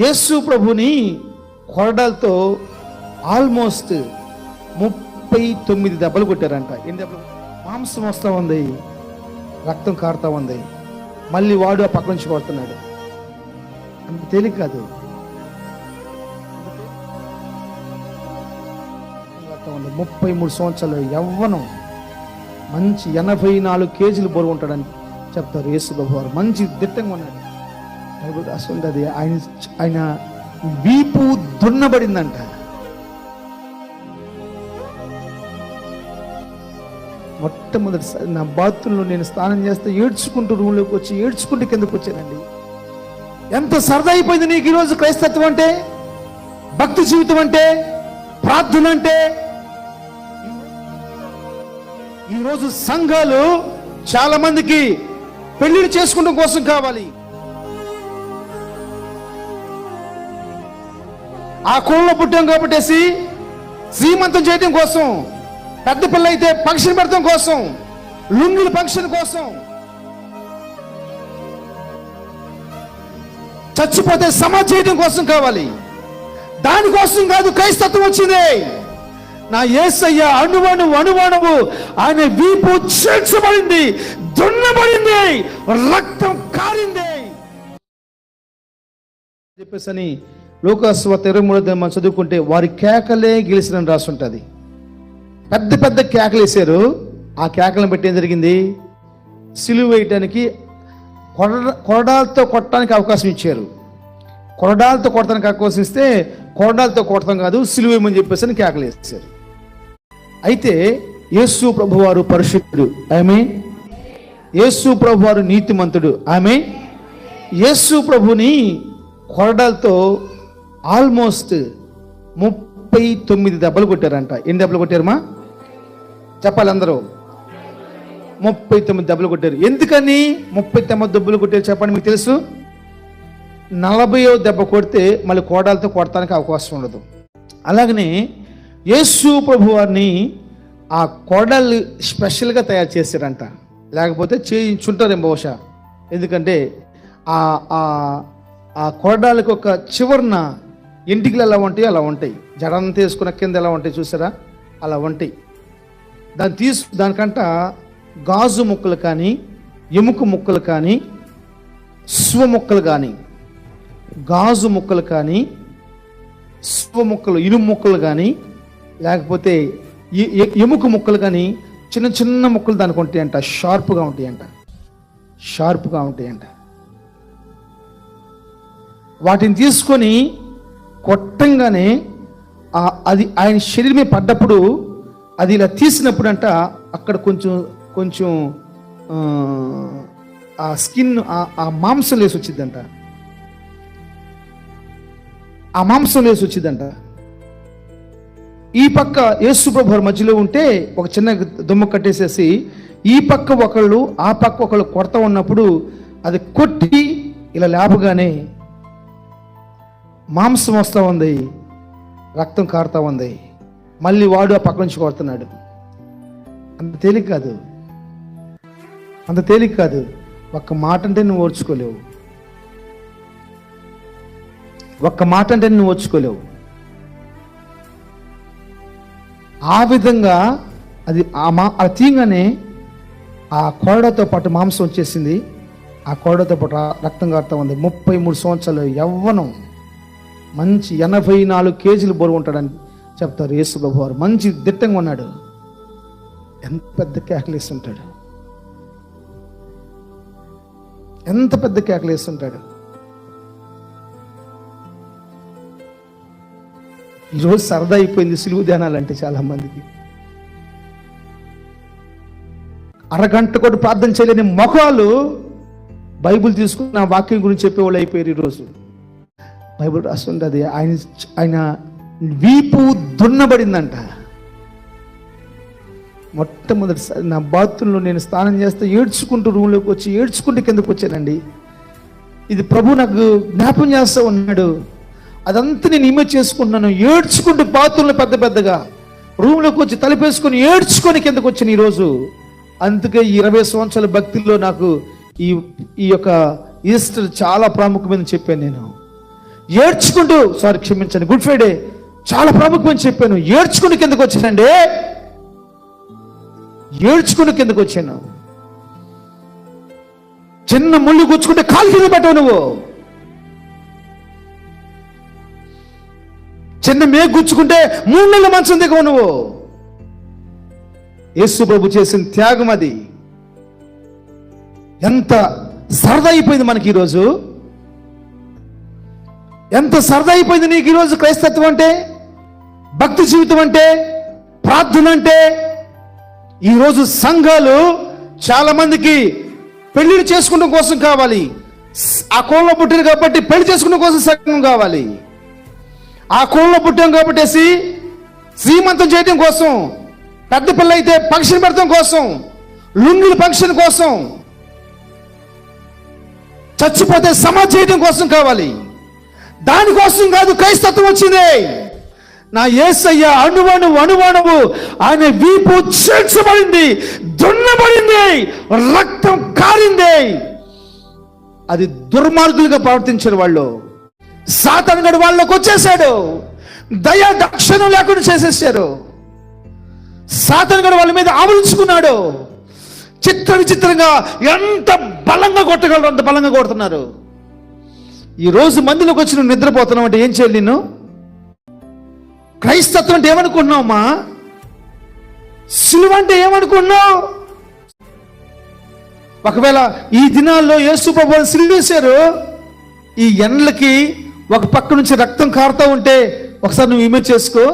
యేసు ప్రభుని కొరడాలతో ఆల్మోస్ట్ 39 దెబ్బలు కొట్టారంట. ఎన్ని దెబ్బలు? మాంసం వస్తూ ఉంది, రక్తం కారుతా ఉంది, మళ్ళీ వాడు ఆ పక్క నుంచి కొడుతున్నాడు. అంత తేలిక కాదు. 33 సంవత్సరాలు యవ్వనం, మంచి 84 కేజీలు బరువు ఉంటాడని చెప్తారు యేసు ప్రభు వారు. మంచి దిట్టంగా ఉన్నాడు. అసలు అది ఆయన వీపు దున్నబడిందంట. మొట్టమొదటిసారి నా బాత్రూంలో నేను స్నానం చేస్తే ఏడ్చుకుంటూ రూమ్లోకి వచ్చి ఏడ్చుకుంటూ కిందకు వచ్చానండి. ఎంత సరదా అయిపోయింది నీకు ఈరోజు క్రైస్తత్వం అంటే, భక్తి జీవితం అంటే, ప్రార్థన అంటే. ఈరోజు సంఘాలు చాలా మందికి పెళ్లిళ్ళు చేసుకోవడం కోసం కావాలి, ఆ కులంలో పుట్టాం కాబట్టేసి శ్రీమంతం చేయడం కోసం, పెద్ద పిల్ల అయితే ఫంక్షన్ పెడతాం కోసం, లుంగిల ఫంక్షన్ కోసం, చచ్చిపోతే సమాధి చేయడం కోసం కావాలి. దానికోసం కాదు క్రైస్తత్వం వచ్చింది. నా యేసయ్య అణువణువు ఆయన వీపు చేర్చబడింది, దున్నబడింది, రక్తం కారింది చెప్పేసని లోకాసువార్త 23 మనం చదువుకుంటే వారి కేకలే గెలిచినని రాసుంటుంది. పెద్ద పెద్ద కేకలు వేసారు. ఆ కేకలను బట్టి ఏం జరిగింది? సిలువ వేయటానికి కొరడాలతో కొట్టడానికి అవకాశం ఇచ్చారు. కొరడాలతో కొట్టడానికి అవకాశం ఇస్తే కొరడాలతో కొడతాం కాదు, సిలువ వేయమని చెప్పేసి కేకలు వేసారు. అయితే యేసు ప్రభువారు పరిశుద్ధుడు, ఆమె. యేసు ప్రభువారు నీతిమంతుడు, ఆమె. యేసు ప్రభుని కొరడాలతో ఆల్మోస్ట్ 39 దెబ్బలు కొట్టారంట. ఎన్ని దెబ్బలు కొట్టారమ్మా? చెప్పాలి అందరూ. 39 దెబ్బలు కొట్టారు. ఎందుకని 39 దెబ్బలు కొట్టారు చెప్పండి. మీకు తెలుసు, 40వ దెబ్బ కొడితే మళ్ళీ కోడాలతో కొడటానికి అవకాశం ఉండదు. అలాగనే యేసు ప్రభు వారిని ఆ కోడలు స్పెషల్గా తయారు చేశారంట. లేకపోతే చేయించుంటారేమో బహుశా. ఎందుకంటే ఆ కోడాలకు ఒక చివరన ఇంటికి ఎలా ఉంటాయి అలా ఉంటాయి, జడంతా వేసుకున్న కింద ఎలా ఉంటాయి చూసారా, అలా ఉంటాయి. దానికంట గాజు ముక్కలు కానీ, ఎముక ముక్కలు కానీ, స్వ ముక్కలు కానీ, గాజు ముక్కలు కానీ, స్వ ముక్కలు, ఇనుము ముక్కలు కానీ, లేకపోతే ఎముక ముక్కలు కానీ, చిన్న చిన్న ముక్కలు దానికి ఉంటాయంట. షార్ప్గా ఉంటాయంట. వాటిని తీసుకొని కొట్టంగానే అది ఆయన శరీరమే పడ్డప్పుడు, అది ఇలా తీసినప్పుడు అంట అక్కడ కొంచెం ఆ స్కిన్, ఆ మాంసం లేసి వచ్చిందంట. ఆ మాంసం లేసి వచ్చిందంట. ఈ పక్క యేసు ప్రభు మధ్యలో ఉంటే ఒక చిన్న దుమ్మ కట్టేసేసి ఈ పక్క ఒకళ్ళు ఆ పక్క ఒకళ్ళు కొడతా ఉన్నప్పుడు అది కొట్టి ఇలా లేపగానే మాంసం వస్తూ ఉంది, రక్తం కారుతా ఉంది, మళ్ళీ వాడు ఆ పక్క నుంచి కొడుతున్నాడు. అంత తేలిక కాదు. ఒక్క మాట అంటే నువ్వు ఓర్చుకోలేవు. ఆ విధంగా అది తీయంగానే ఆ కోడతో పాటు మాంసం వచ్చేసింది. ఆ కోడతో పాటు రక్తం కారుతా ఉంది. 33 సంవత్సరాలు యవ్వనం, మంచి 84 కేజీలు బరువు ఉంటాడని చెప్తారు యేసు ప్రభు వారు. మంచి దిట్టంగా ఉన్నాడు. ఎంత పెద్ద కేకలేస్తుంటాడు, ఈరోజు సరదా అయిపోయింది సిలువు ధ్యానాలంటే చాలా మందికి. అరగంట కూడా ప్రార్థన చేయలేని మొఖాలు బైబిల్ తీసుకుని ఆ వాక్యం గురించి చెప్పేవాళ్ళు అయిపోయారు ఈరోజు. బైబిల్ రాస్తుంది ఆయన వీపు దున్నబడిందంట. మొట్టమొదటిసారి నా బాత్రూంలో నేను స్నానం చేస్తే ఏడ్చుకుంటూ రూమ్లోకి వచ్చి ఏడ్చుకుంటూ కిందకు వచ్చానండి. ఇది ప్రభు నాకు జ్ఞాపం చేస్తూ ఉన్నాడు. అదంతా నేను ఇమేజ్ చేసుకుంటున్నాను. ఏడ్చుకుంటూ బాత్రూంలో పెద్దగా రూమ్లోకి వచ్చి తలుపేసుకొని ఏడ్చుకొని కిందకు వచ్చాను ఈరోజు. అందుకే 20 సంవత్సరాల భక్తుల్లో నాకు ఈ యొక్క ఈస్టర్ చాలా ప్రాముఖ్యమని చెప్పాను నేను. క్షమించండి, గుడ్ ఫ్రైడే చాలా ప్రాముఖ్యమని చెప్పాను. ఏడ్చుకుని కిందకు వచ్చానండి, ఏడ్చుకుని కిందకు వచ్చాను. చిన్న ముళ్ళు గుచ్చుకుంటే కాలు కింద పెట్టవు నువ్వు, చిన్న మేఘ గుచ్చుకుంటే 3 నెలల మంచం దిగవు నువ్వు. యేసు ప్రభు చేసిన త్యాగం అది. ఎంత సరదా అయిపోయింది మనకి ఈరోజు, ఎంత సరదా అయిపోయింది నీకు ఈరోజు క్రైస్తత్వం అంటే, భక్తి జీవితం అంటే, ప్రార్థన అంటే. ఈరోజు సంఘాలు చాలా మందికి పెళ్లిళ్ళు చేసుకోవడం కోసం కావాలి, ఆ కోణంలో పుట్టిన కాబట్టి పెళ్లి చేసుకోవడం కోసం సంఘం కావాలి, ఆ కోణంలో పుట్టాం కాబట్టి శ్రీమంతం చేయడం కోసం, పెద్ద పిల్ల అయితే ఫంక్షన్ పెడతాం కోసం, లుంగిల ఫంక్షన్ కోసం, చచ్చిపోతే సమాధి చేయడం కోసం కావాలి. దానికోసం కాదు క్రైస్తత్వం వచ్చింది. నా యేసయ్య అణువణువు ఆయన వీపు చేర్చబడింది, దున్నబడింది, రక్తం కారింది. అది దుర్మార్గులుగా ప్రవర్తించిన వాళ్ళు. సాతాను గడు వాళ్ళకి వచ్చేసాడు, దయా దక్షిణం లేకుండా చేసేసారు. సాతాను గడు వాళ్ళ మీద ఆవరించుకున్నాడు. విచిత్రంగా ఎంత బలంగా కొట్టగలరు అంత బలంగా కొడుతున్నారు. ఈ రోజు మందిలోకి వచ్చి నువ్వు నిద్రపోతున్నావు అంటే ఏం చేయాలి? నిన్ను క్రైస్తత్వం అంటే ఏమనుకున్నావమ్మా? సిలువ అంటే ఏమనుకున్నావు? ఒకవేళ ఈ దినాల్లో యేసు ప్రభువుని సిలువేశారు, ఈ ఎండ్లకి ఒక పక్క నుంచి రక్తం కారుతూ ఉంటే ఒకసారి నువ్వు ఇమేజ్ చేసుకో.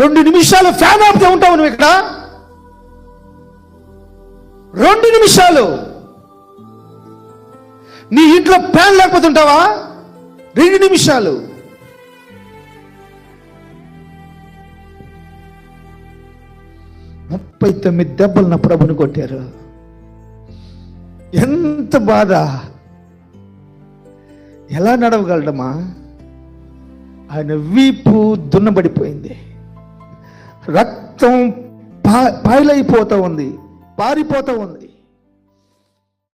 2 నిమిషాలు ఫ్యాన్ ఆపితే ఉంటావు నువ్వు ఇక్కడ. 2 నిమిషాలు నీ ఇంట్లో ఫ్యాన్ లేకపోతే ఉంటావా? 2 నిమిషాలు. ముప్పై 39 దెబ్బలు నా ప్రభుని కొట్టారు. ఎంత బాధ! ఎలా నడవగలడమా? ఆయన వీపు దున్నబడిపోయింది, రక్తం పాయలైపోతూ ఉంది, పారిపోతూ ఉంది.